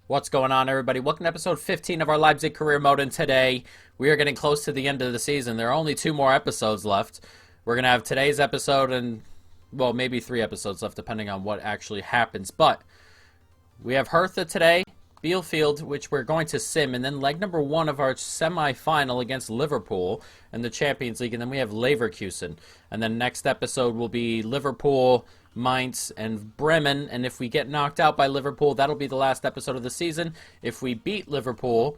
What's going on, everybody? Welcome to episode 15 of our Leipzig career mode, and today we are getting close to the end of the season. There are only 2 more episodes left. We're going to have today's episode and, well, maybe 3 episodes left, depending on what actually happens. But we have Hertha today, Bielefeld, which we're going to sim, and then leg number 1 of our semi-final against Liverpool in the Champions League, and then we have Leverkusen. And then next episode will be Liverpool, Mainz, and Bremen, and if we get knocked out by Liverpool, that'll be the last episode of the season. If we beat Liverpool,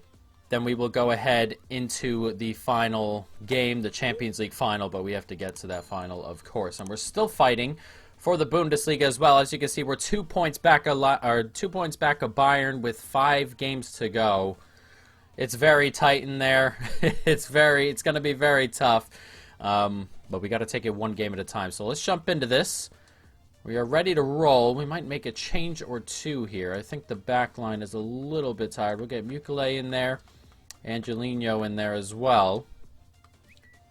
then we will go ahead into the final game, the Champions League final, but we have to get to that final, of course. And we're still fighting for the Bundesliga as well. As you can see, we're 2 points back of Bayern with 5 games to go. It's very tight in there. It's going to be very tough. But we got to take it 1 game at a time. So let's jump into this. We are ready to roll. We might make a change or 2 here. I think the back line is a little bit tired. We'll get Mukele in there, Angelino in there as well.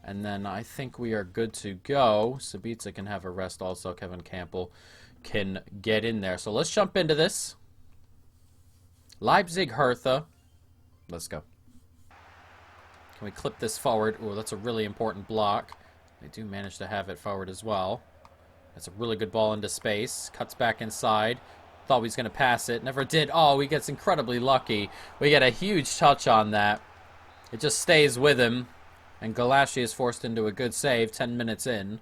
And then I think we are good to go. Sabitzer can have a rest also. Kevin Campbell can get in there. So let's jump into this. Leipzig, Hertha. Let's go. Can we clip this forward? Oh, that's a really important block. They do manage to have it forward as well. That's a really good ball into space. Cuts back inside. Thought he was going to pass it. Never did. Oh, he gets incredibly lucky. We get a huge touch on that. It just stays with him. And Galashi is forced into a good save 10 minutes in.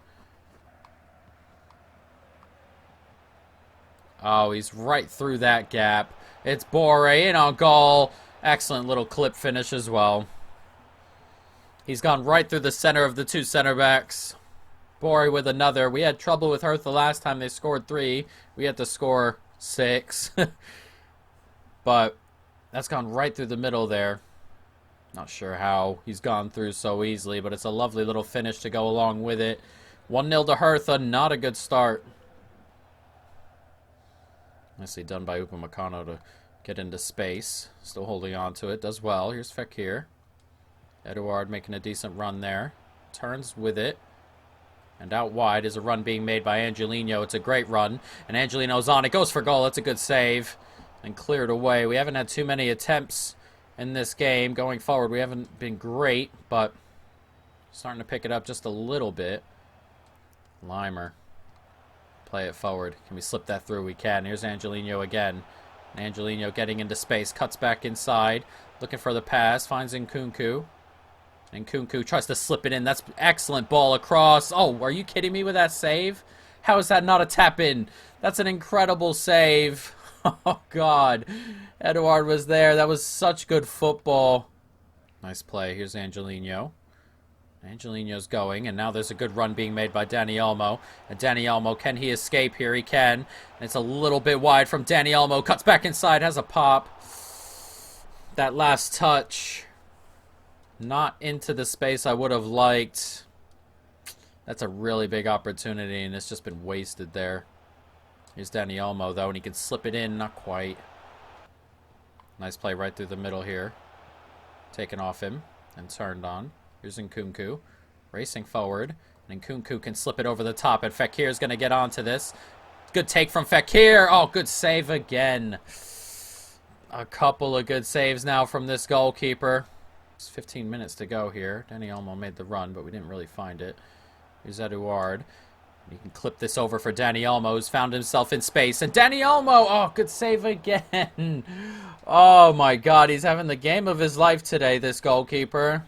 Oh, he's right through that gap. It's Bore in on goal. Excellent little clip finish as well. He's gone right through the center of the 2 center backs. Bore with another. We had trouble with Hertha last time. They scored 3. We had to score 6. But that's gone right through the middle there. Not sure how he's gone through so easily, but it's a lovely little finish to go along with it. 1-0 to Hertha. Not a good start. Nicely done by Upamecano to get into space. Still holding on to it. Does well. Here's Fekir. Eduard making a decent run there. Turns with it. And out wide is a run being made by Angelino. It's a great run. And Angelino's on. It goes for goal. That's a good save. And cleared away. We haven't had too many attempts in this game. Going forward, we haven't been great, but starting to pick it up just a little bit. Limer. Play it forward. Can we slip that through? We can. Here's Angelino again. Angelino getting into space. Cuts back inside. Looking for the pass. Finds Nkunku. And Nkunku tries to slip it in. That's excellent ball across. Oh, are you kidding me with that save? How is that not a tap-in? That's an incredible save. Oh, God. Eduard was there. That was such good football. Nice play. Here's Angelino. Angelino's going, and now there's a good run being made by Dani Olmo. And Dani Olmo, can he escape here? He can. And it's a little bit wide from Dani Olmo. Cuts back inside. Has a pop. That last touch. Not into the space I would have liked. That's a really big opportunity, and it's just been wasted there. Here's Dani Olmo, though, and he can slip it in. Not quite. Nice play right through the middle here. Taken off him and turned on. Here's Nkunku. Racing forward. And Nkunku can slip it over the top, and Fekir's going to get onto this. Good take from Fekir. Oh, good save again. A couple of good saves now from this goalkeeper. It's 15 minutes to go here. Dani Olmo made the run, but we didn't really find it. Here's Eduard. You can clip this over for Dani Olmo, who's found himself in space. And Dani Olmo! Oh, good save again. Oh, my God. He's having the game of his life today, this goalkeeper.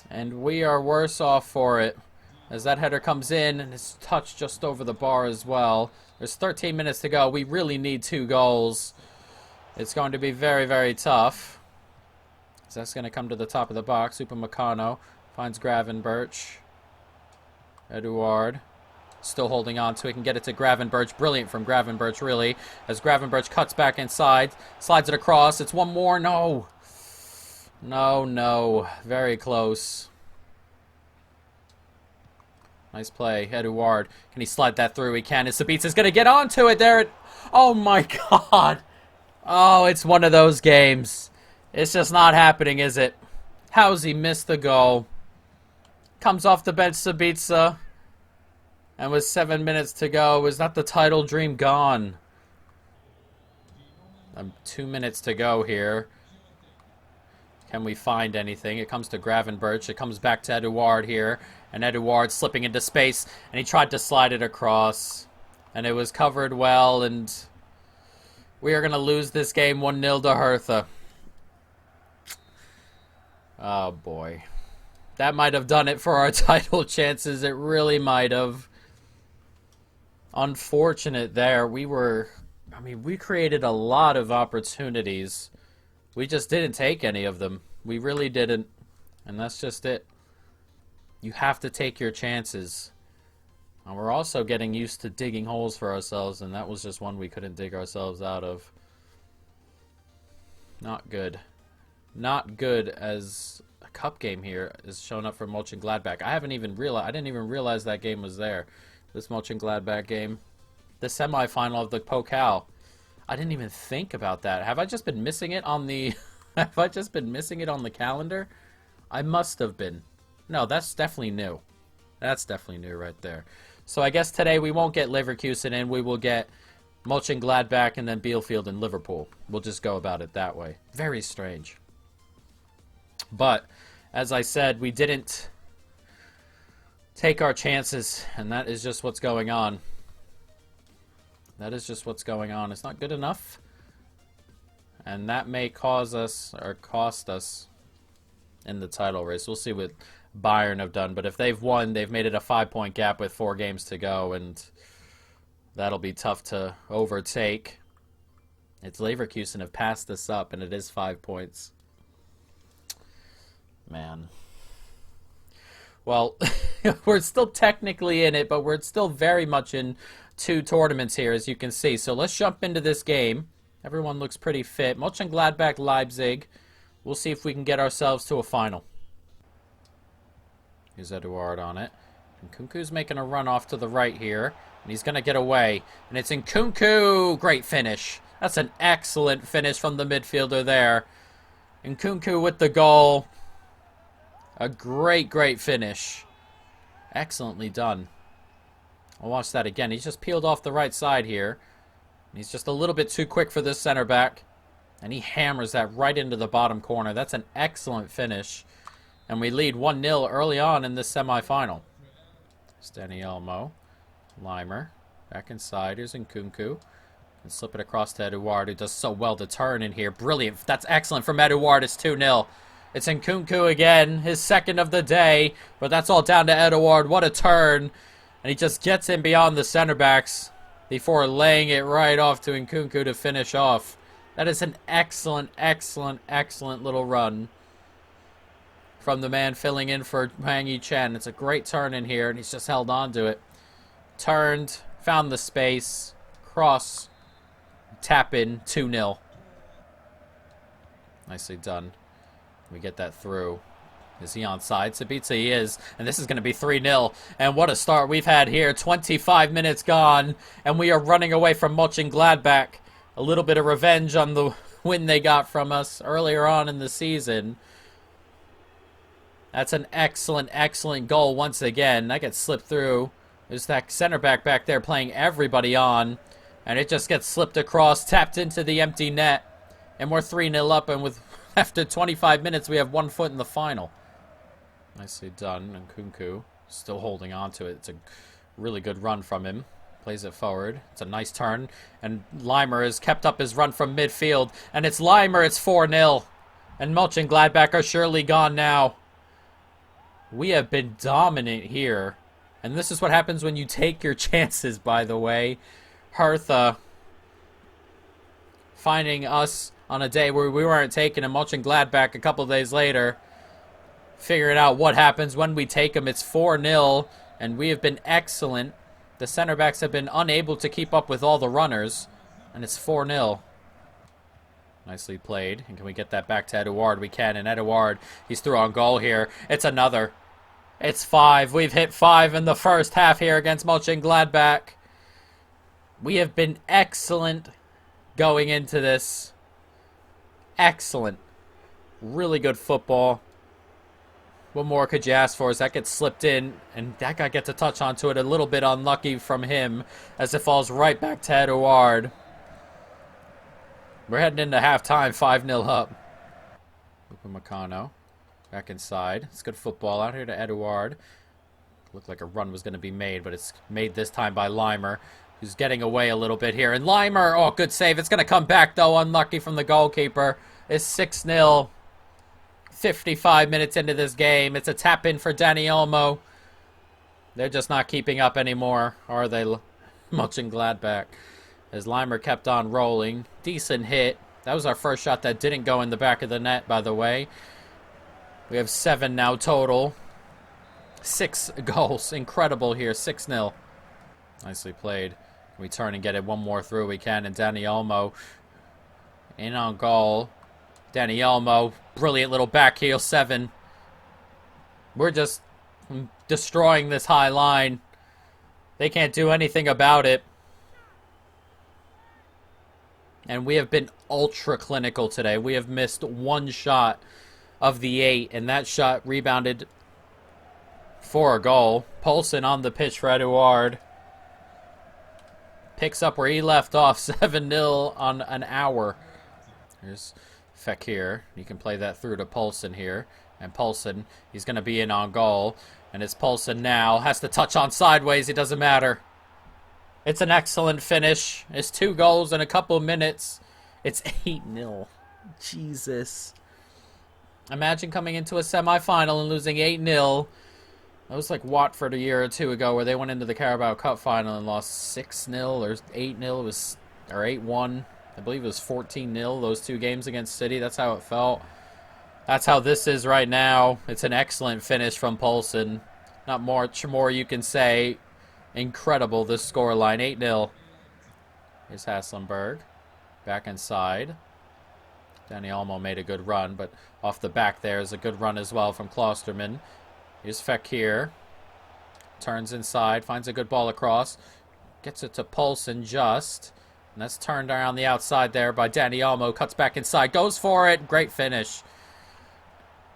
And we are worse off for it. As that header comes in, and it's touched just over the bar as well. There's 13 minutes to go. We really need 2 goals. It's going to be very, very tough. So that's going to come to the top of the box. Upamecano finds Gravenberch. Eduard still holding on to it. Can get it to Gravenberch. Brilliant from Gravenberch, really. As Gravenberch cuts back inside. Slides it across. It's one more. No. No, no. Very close. Nice play. Eduard. Can he slide that through? He can. And Sabitza's going to get onto it there. Oh, my God. Oh, it's one of those games. It's just not happening, is it? How's he missed the goal? Comes off the bench, Sabitzer. And with 7 minutes to go, is that the title dream gone? 2 minutes to go here. Can we find anything? It comes to Gravenberch. It comes back to Eduard here. And Eduard slipping into space. And he tried to slide it across. And it was covered well. And we are going to lose this game 1-0 to Hertha. Oh, boy. That might have done it for our title chances. It really might have. Unfortunate there. We created a lot of opportunities. We just didn't take any of them. We really didn't. And that's just it. You have to take your chances. And we're also getting used to digging holes for ourselves, and that was just one we couldn't dig ourselves out of. Not good. Not good as a cup game here is showing up for Mönchengladbach. I didn't even realize that game was there. This Mönchengladbach game. The semifinal of the Pokal. I didn't even think about that. Have I just been missing it on the have I just been missing it on the calendar? I must have been. No, that's definitely new. That's definitely new right there. So I guess today we won't get Leverkusen in. We will get Mönchengladbach and then Bielefeld and Liverpool. We'll just go about it that way. Very strange. But as I said, we didn't take our chances, and that is just what's going on. That is just what's going on. It's not good enough. And that may cause us, or cost us, in the title race. We'll see what Bayern have done. But if they've won, they've made it a 5-point gap with 4 games to go. And that'll be tough to overtake. It's Leverkusen have passed us up, and it is 5 points. Man. Well, we're still technically in it, but we're still very much in 2 tournaments here, as you can see. So let's jump into this game. Everyone looks pretty fit. Mönchengladbach, Leipzig. We'll see if we can get ourselves to a final. Here's Eduard on it. And Nkunku's making a run off to the right here. And he's going to get away. And it's Nkunku. Great finish. That's an excellent finish from the midfielder there. Nkunku with the goal. A great, great finish. Excellently done. I'll watch that again. He's just peeled off the right side here. He's just a little bit too quick for this center back. And he hammers that right into the bottom corner. That's an excellent finish. And we lead 1-0 early on in this semifinal. Stani Elmo. Limer. Back inside. Here's Nkunku. And slip it across to Eduard, who does so well to turn in here. Brilliant. That's excellent from Eduard. It's 2-0. It's Nkunku again. His second of the day. But that's all down to Eduard. What a turn. And he just gets in beyond the center backs before laying it right off to Nkunku to finish off. That is an excellent, excellent, excellent little run from the man filling in for Wang Yi-Chen. It's a great turn in here, and he's just held on to it. Turned, found the space, cross, tap in, 2-0. Nicely done. We get that through. Is he onside? Sabitzer, he is. And this is going to be 3-0. And what a start we've had here. 25 minutes gone. And we are running away from Mönchengladbach. A little bit of revenge on the win they got from us earlier on in the season. That's an excellent, excellent goal once again. That gets slipped through. There's that center back there playing everybody on. And it just gets slipped across, tapped into the empty net. And we're 3-0 up. And after 25 minutes, we have 1 foot in the final. Nicely done. And Nkunku still holding on to it. It's a really good run from him. Plays it forward. It's a nice turn. And Limer has kept up his run from midfield. And it's Limer. It's 4-0. And Mönchengladbach are surely gone now. We have been dominant here. And this is what happens when you take your chances, by the way. Hertha finding us on a day where we weren't taking a Mönchengladbach a couple days later. Figuring out what happens when we take them. It's 4-0, and we have been excellent. The center backs have been unable to keep up with all the runners, and it's 4-0. Nicely played. And can we get that back to Eduard? We can, and Eduard, he's through on goal here. It's another. It's 5. We've hit 5 in the first half here against Mönchengladbach. We have been excellent going into this. Excellent. Really good football. What more could you ask for as that gets slipped in, and that guy gets a touch onto it, a little bit unlucky from him as it falls right back to Eduard. We're heading into halftime, 5-0 up. Upamecano back inside. It's good football out here to Eduard. Looked like a run was going to be made, but it's made this time by Limer, who's getting away a little bit here. And Limer, oh, good save. It's going to come back, though. Unlucky from the goalkeeper. It's 6-0. 55 minutes into this game. It's a tap-in for Dani Olmo. They're just not keeping up anymore, are they? Mönchengladbach. As Limer kept on rolling. Decent hit. That was our first shot that didn't go in the back of the net, by the way. We have 7 now total. 6 goals. Incredible here. 6-0. Nicely played. We turn and get it one more through. We can. And Dani Olmo in on goal. Dani Olmo. Brilliant little back heel. 7. We're just destroying this high line. They can't do anything about it. And we have been ultra clinical today. We have missed 1 shot of the 8, and that shot rebounded for a goal. Poulsen on the pitch for Eduard. Picks up where he left off, 7-0 on an hour. Here's Fekir. You can play that through to Poulsen here. And Poulsen, he's going to be in on goal. And it's Poulsen now. Has to touch on sideways. It doesn't matter. It's an excellent finish. It's 2 goals in a couple of minutes. It's 8-0. Jesus. Imagine coming into a semifinal and losing 8-0. That was like Watford a year or 2 ago where they went into the Carabao Cup final and lost 6-0 or 8-0. It was, or 8-1. I believe it was 14-0 those 2 games against City. That's how it felt. That's how this is right now. It's an excellent finish from Poulsen. Not much more you can say. Incredible, this scoreline. 8-0. Here's Hasselberg. Back inside. Dani Olmo made a good run, but off the back there is a good run as well from Klosterman. Here's Fekir. Turns inside, finds a good ball across. Gets it to Poulsen just. And that's turned around the outside there by Dani Olmo. Cuts back inside, goes for it. Great finish.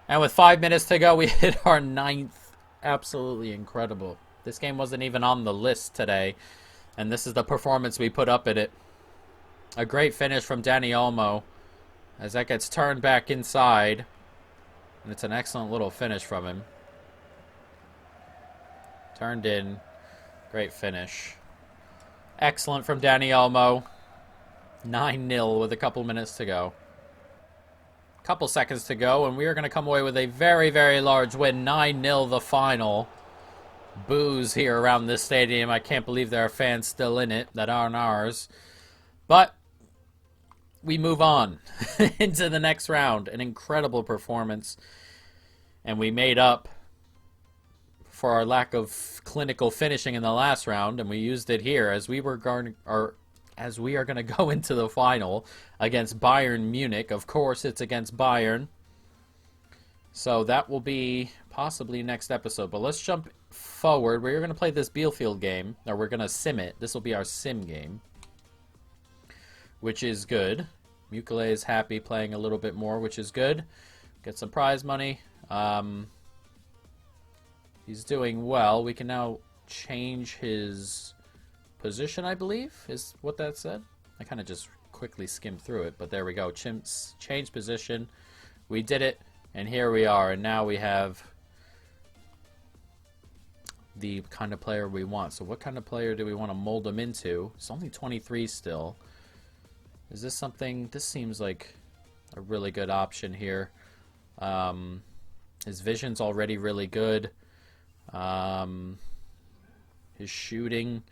And with 5 minutes to go, we hit our 9th. Absolutely incredible. This game wasn't even on the list today. And this is the performance we put up in it. A great finish from Dani Olmo. As that gets turned back inside. And it's an excellent little finish from him. Turned in. Great finish. Excellent from Dani Olmo. 9-0 with a couple minutes to go. Couple seconds to go, and we are going to come away with a very, very large win. 9-0 the final. Boos here around this stadium. I can't believe there are fans still in it that aren't ours. But we move on into the next round. An incredible performance. And we made up for our lack of clinical finishing in the last round, and we used it here as we were going, or as we are going to go into the final against Bayern Munich. Of course, it's against Bayern. So that will be possibly next episode. But let's jump forward. We're going to play this Bielefeld game, or we're going to sim it. This will be our sim game, which is good. Mukele is happy playing a little bit more, which is good. Get some prize money. He's doing well. We can now change his position, I believe, is what that said. I kind of just quickly skimmed through it, but there we go. Change position. We did it, and here we are. And now we have the kind of player we want. So what kind of player do we want to mold him into? It's only 23 still. Is this something? This seems like a really good option here. His vision's already really good. His shooting,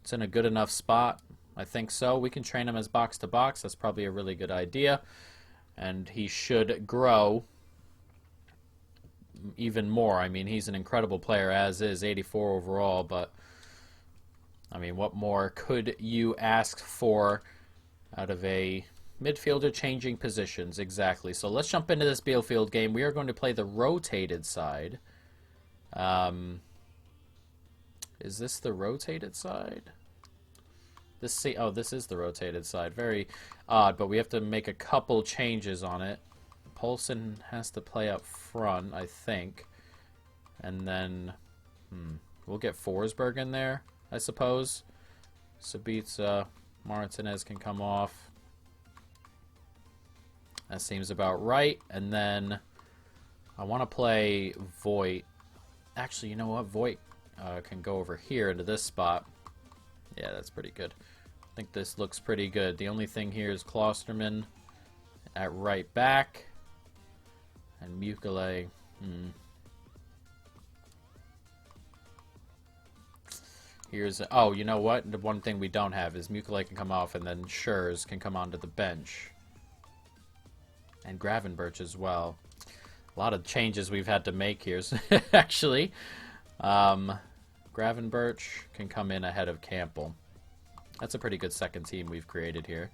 it's in a good enough spot. I think so. We can train him as box to box. That's probably a really good idea. And he should grow even more. I mean, he's an incredible player as is, 84 overall, but I mean, what more could you ask for out of a midfielder changing positions? Exactly. So let's jump into this Bielefeld game. We are going to play the rotated side. Is this the rotated side? This is the rotated side. Very odd, but we have to make a couple changes on it. Poulsen has to play up front, I think. And then we'll get Forsberg in there, I suppose. Sabitzer, Martinez can come off. That seems about right. And then I want to play Voigt. Actually, you know what? Voigt can go over here into this spot. Yeah, that's pretty good. I think this looks pretty good. The only thing here is Klosterman at right back. And Mukele. Here's... Oh, you know what? The one thing we don't have is Mukele can come off, and then Schurz can come onto the bench. And Gravenberch as well. A lot of changes we've had to make here, actually. Gravenberch can come in ahead of Campbell. That's a pretty good second team we've created here.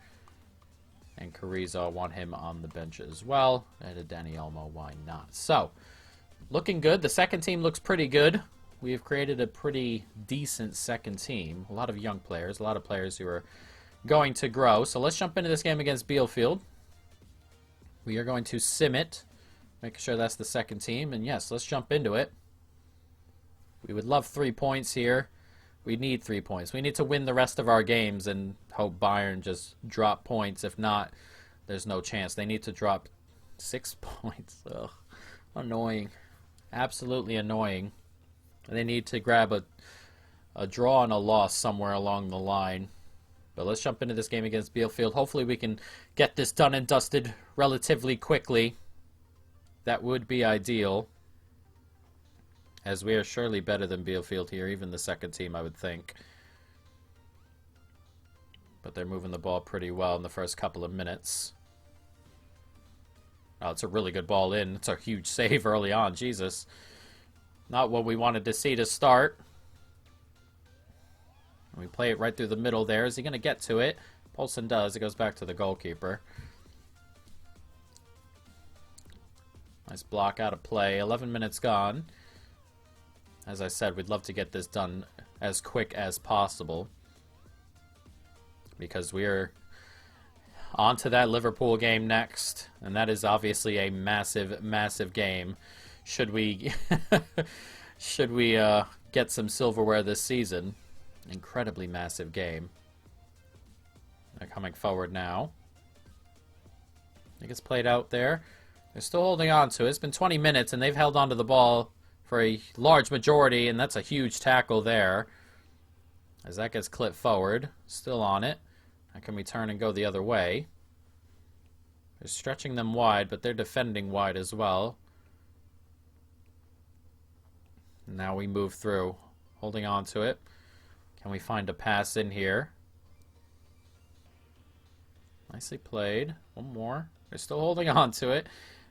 And Carrizo, I want him on the bench as well. And Danny Olmo, why not? So, looking good. The second team looks pretty good. We have created a pretty decent second team. A lot of young players. A lot of players who are going to grow. So let's jump into this game against Bielefeld. We are going to sim it. Make sure that's the second team. And yes, let's jump into it. We would love 3 points here. We need 3 points. We need to win the rest of our games and hope Bayern just drop points. If not, there's no chance. They need to drop 6 points. Ugh. Annoying. Absolutely annoying. And they need to grab a draw and a loss somewhere along the line. But let's jump into this game against Bielefeld. Hopefully we can get this done and dusted relatively quickly. That would be ideal. As we are surely better than Bielefeld here, even the second team, I would think. But they're moving the ball pretty well in the first couple of minutes. Oh, it's a really good ball in. It's a huge save early on. Jesus. Not what we wanted to see to start. We play it right through the middle there. Is he going to get to it? Poulsen does. It goes back to the goalkeeper. Nice block out of play. 11 minutes gone. As I said, we'd love to get this done as quick as possible. Because we're on to that Liverpool game next. And that is obviously a massive, massive game. Should we get some silverware this season. Incredibly massive game. They're coming forward now. It gets played out there. They're still holding on to it. It's been 20 minutes and they've held on to the ball for a large majority, and that's a huge tackle there. As that gets clipped forward. Still on it. How can we turn and go the other way? They're stretching them wide, but they're defending wide as well. Now we move through. Holding on to it. Can we find a pass in here? Nicely played. One more. They're still holding on to it.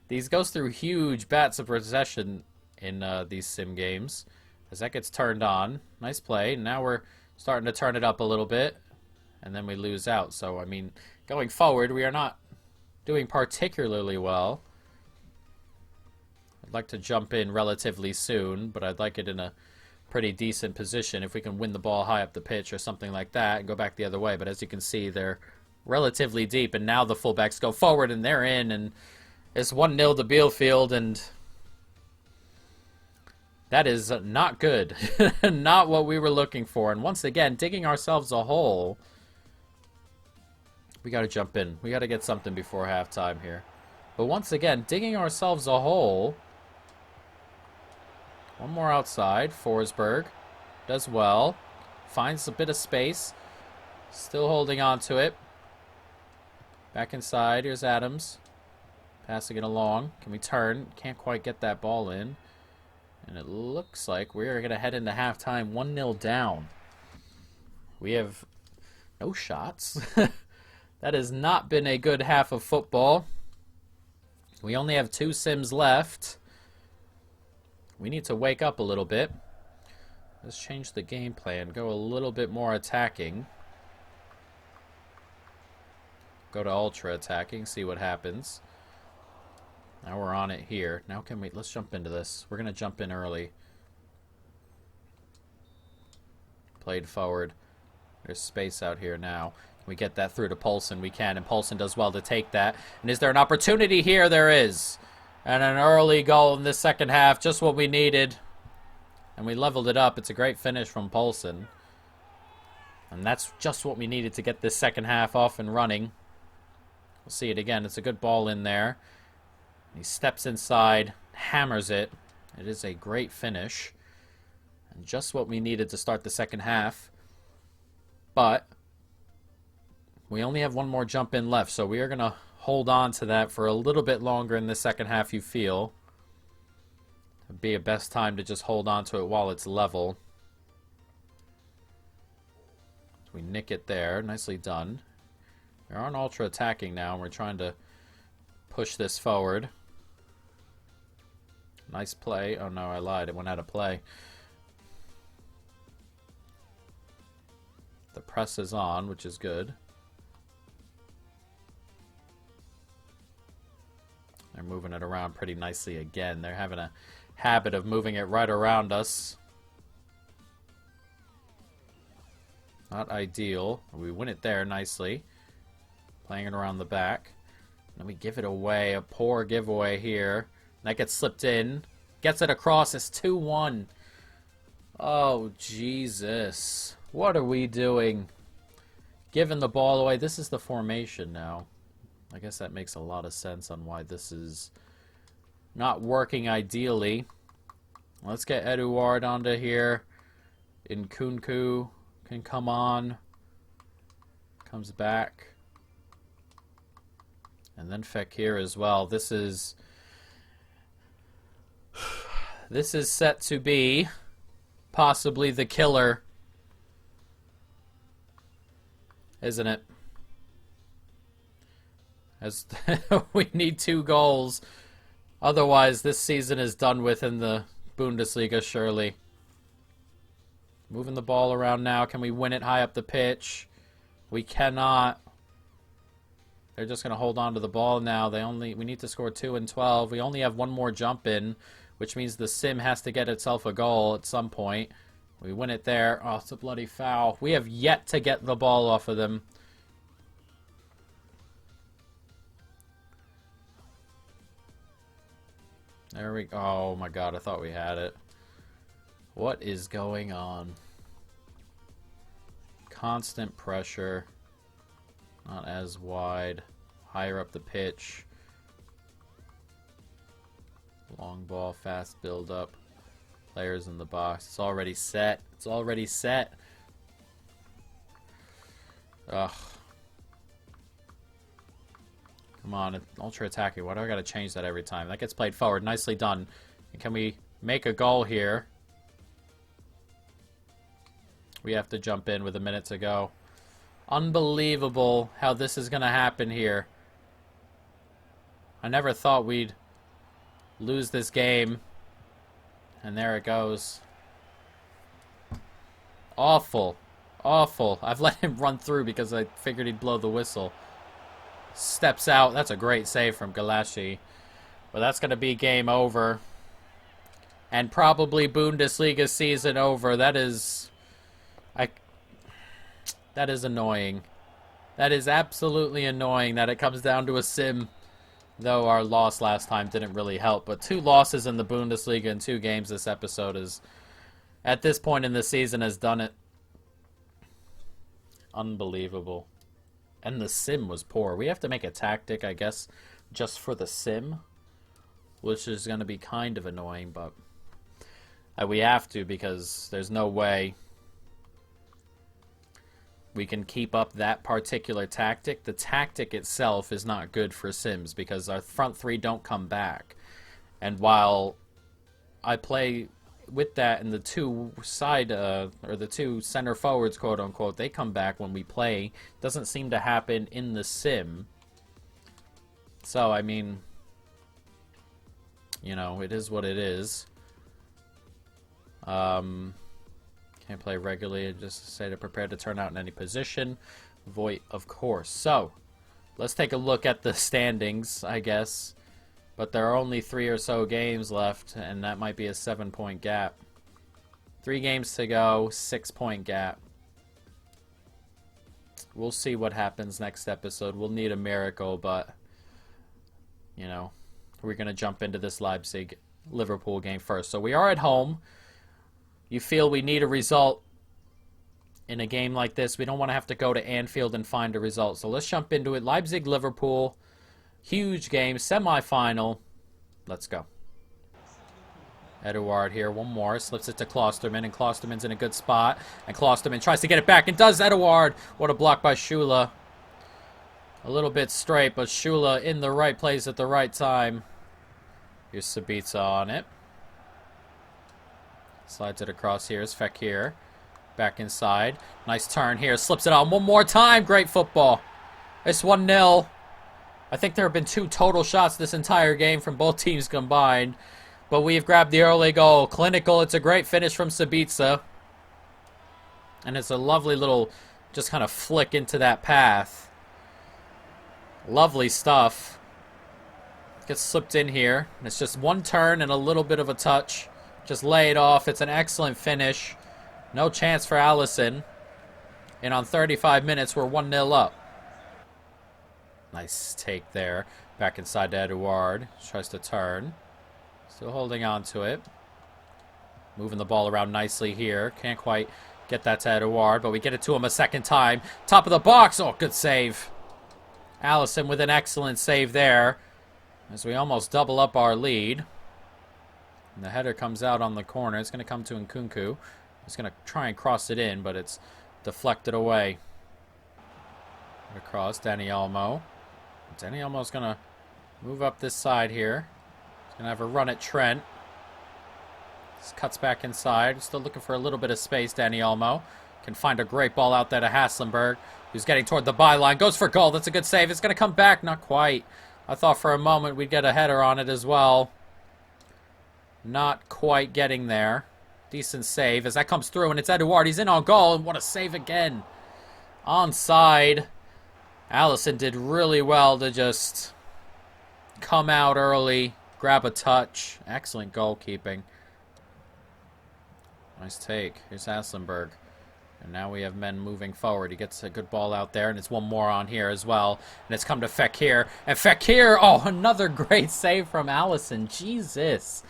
These goes through huge bats of possession in these sim games. As that gets turned on. Nice play. Now we're starting to turn it up a little bit. And then we lose out. So, I mean, going forward, we are not doing particularly well. I'd like to jump in relatively soon, but I'd like it in a pretty decent position if we can win the ball high up the pitch or something like that and go back the other way. But as you can see, they're relatively deep, and now the fullbacks go forward and they're in, and it's 1-0 to Bielefeld, and that is not good. Not what we were looking for. And once again, digging ourselves a hole. We got to jump in. We got to get something before halftime here. But once again, digging ourselves a hole. One more outside. Forsberg does well. Finds a bit of space. Still holding on to it. Back inside. Here's Adams. Passing it along. Can we turn? Can't quite get that ball in. And it looks like we're going to head into halftime 1-0 down. We have no shots. That has not been a good half of football. We only have 2 sims left. We need to wake up a little bit. Let's change the game plan. Go a little bit more attacking. Go to ultra attacking. See what happens. Now we're on it here. Now can we... Let's jump into this. We're going to jump in early. Played forward. There's space out here now. We get that through to Poulsen. We can, and Poulsen does well to take that. And is there an opportunity here? There is. And an early goal in the second half. Just what we needed. And we leveled it up. It's a great finish from Poulsen. And that's just what we needed to get this second half off and running. We'll see it again. It's a good ball in there. He steps inside, hammers it. It is a great finish. And just what we needed to start the second half. But we only have one more jump in left, so we are going to hold on to that for a little bit longer in the second half, you feel. It'd be a best time to just hold on to it while it's level. So we nick it there. Nicely done. We are on ultra attacking now, and we're trying to push this forward. Nice play. Oh no, I lied. It went out of play. The press is on, which is good. They're moving it around pretty nicely again. They're having a habit of moving it right around us. Not ideal. We win it there nicely. Playing it around the back. Then we give it away. A poor giveaway here. That gets slipped in. Gets it across. It's 2-1. Oh, Jesus. What are we doing? Giving the ball away. This is the formation now. I guess that makes a lot of sense on why this is not working ideally. Let's get Eduard onto here. Nkunku can come on. Comes back. And then Fekir as well. This is set to be possibly the killer, isn't it? As we need 2 goals. Otherwise, this season is done with in the Bundesliga, surely. Moving the ball around now. Can we win it high up the pitch? We cannot. They're just going to hold on to the ball now. We need to score 2 in 12. We only have one more jump in, which means the sim has to get itself a goal at some point. We win it there. Oh, it's a bloody foul. We have yet to get the ball off of them. There we go. Oh my god, I thought we had it. What is going on? Constant pressure. Not as wide. Higher up the pitch. Long ball, fast build up. Players in the box. It's already set. It's already set. Ugh. Come on, ultra attacking. Why do I gotta change that every time? That gets played forward. Nicely done. And can we make a goal here? We have to jump in with a minute to go. Unbelievable how this is gonna happen here. I never thought we'd lose this game. And there it goes. Awful. Awful. I've let him run through because I figured he'd blow the whistle. Steps out. That's a great save from Galashi. But that's going to be game over. And probably Bundesliga season over. That is annoying. That is absolutely annoying that it comes down to a sim. Though our loss last time didn't really help. But 2 losses in the Bundesliga in 2 games this episode is, at this point in the season, has done it. Unbelievable. And the sim was poor. We have to make a tactic, I guess, just for the sim. Which is going to be kind of annoying, but we have to because there's no way we can keep up that particular tactic. The tactic itself is not good for sims because our front 3 don't come back. And while I play with that and the 2 side, or the 2 center forwards, quote unquote, they come back when we play. It doesn't seem to happen in the sim. So, I mean, you know, it is what it is. Can't play regularly and just say to prepare to turn out in any position. Voight, of course. So, let's take a look at the standings, I guess. But there are only 3 or so games left, and that might be a 7-point gap. 3 games to go, 6-point gap. We'll see what happens next episode. We'll need a miracle, but, you know, we're going to jump into this Leipzig-Liverpool game first. So we are at home. You feel we need a result in a game like this. We don't want to have to go to Anfield and find a result. So let's jump into it. Leipzig, Liverpool. Huge game. Semi-final. Let's go. Eduard here. One more. Slips it to Klosterman. And Klosterman's in a good spot. And Klosterman tries to get it back. And does Eduard. What a block by Shula. A little bit straight. But Shula in the right place at the right time. Here's Sabitza on it. Slides it across here. Is Fekir. Back inside. Nice turn here. Slips it on one more time. Great football. It's 1-0. I think there have been 2 total shots this entire game from both teams combined. But we've grabbed the early goal. Clinical. It's a great finish from Sabitza. And it's a lovely little just kind of flick into that path. Lovely stuff. Gets slipped in here. And it's just one turn and a little bit of a touch. Just lay it off. It's an excellent finish. No chance for Allison. And on 35 minutes, we're 1-0 up. Nice take there. Back inside to Eduard. Tries to turn. Still holding on to it. Moving the ball around nicely here. Can't quite get that to Eduard, but we get it to him a second time. Top of the box. Oh, good save. Allison with an excellent save there. As we almost double up our lead. And the header comes out on the corner. It's going to come to Nkunku. He's going to try and cross it in, but it's deflected away. Across, Dani Olmo. Dani Olmo's going to move up this side here. He's going to have a run at Trent. Just cuts back inside. Still looking for a little bit of space, Dani Olmo. Can find a great ball out there to Hasselberg, who's getting toward the byline. Goes for goal. That's a good save. It's going to come back. Not quite. I thought for a moment we'd get a header on it as well. Not quite getting there. Decent save as that comes through, and it's Eduard. He's in on goal, and what a save again. Onside. Allison did really well to just come out early, grab a touch. Excellent goalkeeping. Nice take. Here's Hasselberg. And now we have men moving forward. He gets a good ball out there, and it's one more on here as well. And it's come to Fekir. And Fekir, oh, another great save from Allison. Jesus.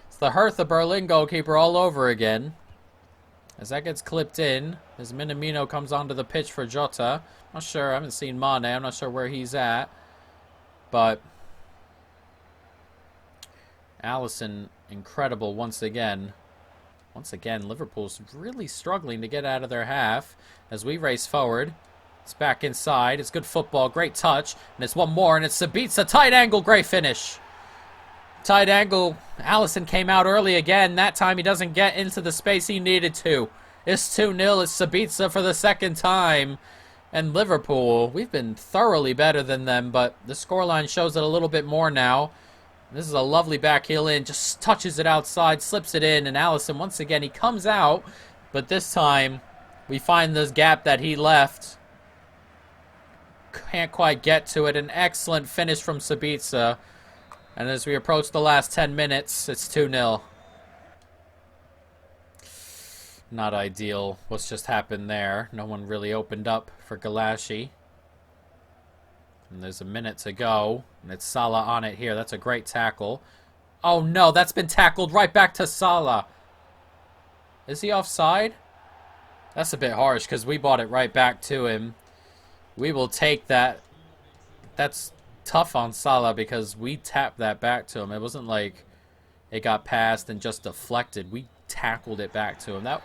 It's the Hertha Berlin goalkeeper all over again. As that gets clipped in, as Minamino comes onto the pitch for Jota. Not sure, I haven't seen Mane. I'm not sure where he's at. But Allison, incredible once again. Once again, Liverpool's really struggling to get out of their half as we race forward. It's back inside. It's good football. Great touch. And it's one more, and it's Sabitza. Tight angle. Great finish. Tight angle. Allison came out early again. That time he doesn't get into the space he needed to. It's 2-0. It's Sabitza for the second time. And Liverpool, we've been thoroughly better than them, but the scoreline shows it a little bit more now. This is a lovely back heel in. Just touches it outside, slips it in, and Allison, once again, he comes out. But this time, we find this gap that he left. Can't quite get to it. An excellent finish from Sabitza. And as we approach the last 10 minutes, it's 2-0. Not ideal what's just happened there. No one really opened up for Galashi. And there's a minute to go. And it's Salah on it here. That's a great tackle. Oh no, that's been tackled right back to Salah. Is he offside? That's a bit harsh because we bought it right back to him. We will take that. That's tough on Salah because we tapped that back to him. It wasn't like it got passed and just deflected. We tackled it back to him. That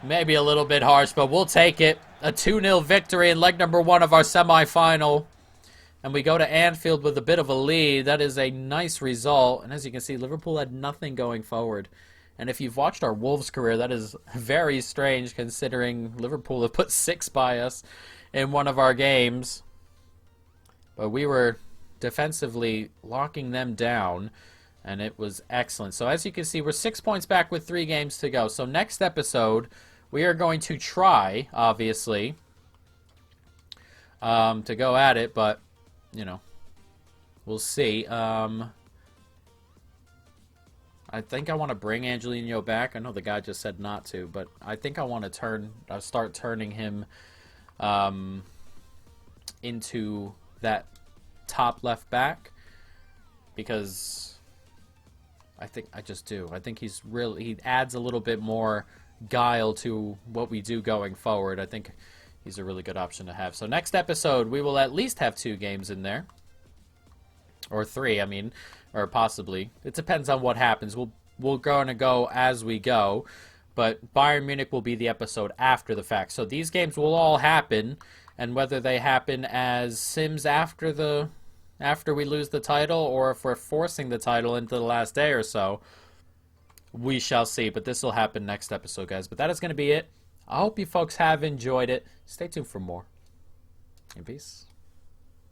may be a little bit harsh, but we'll take it. A 2-0 victory in leg number 1 of our semifinal. And we go to Anfield with a bit of a lead. That is a nice result. And as you can see, Liverpool had nothing going forward. And if you've watched our Wolves career, that is very strange considering Liverpool have put 6 by us in one of our games. But we were defensively locking them down, and it was excellent. So as you can see, we're 6 points back with 3 games to go. So next episode, we are going to try, obviously, to go at it, but, you know, we'll see. I think I want to bring Angelino back. I know the guy just said not to, but I think I want to start turning him into that top left back, because I just do. I think he adds a little bit more guile to what we do going forward. I think he's a really good option to have. So next episode, we will at least have 2 games in there. Or 3, I mean, or possibly. It depends on what happens. We're going to go as we go, but Bayern Munich will be the episode after the fact. So these games will all happen, and whether they happen as sims after we lose the title, or if we're forcing the title into the last day or so, we shall see. But this will happen next episode, guys. But that is going to be it. I hope you folks have enjoyed it. Stay tuned for more. And peace.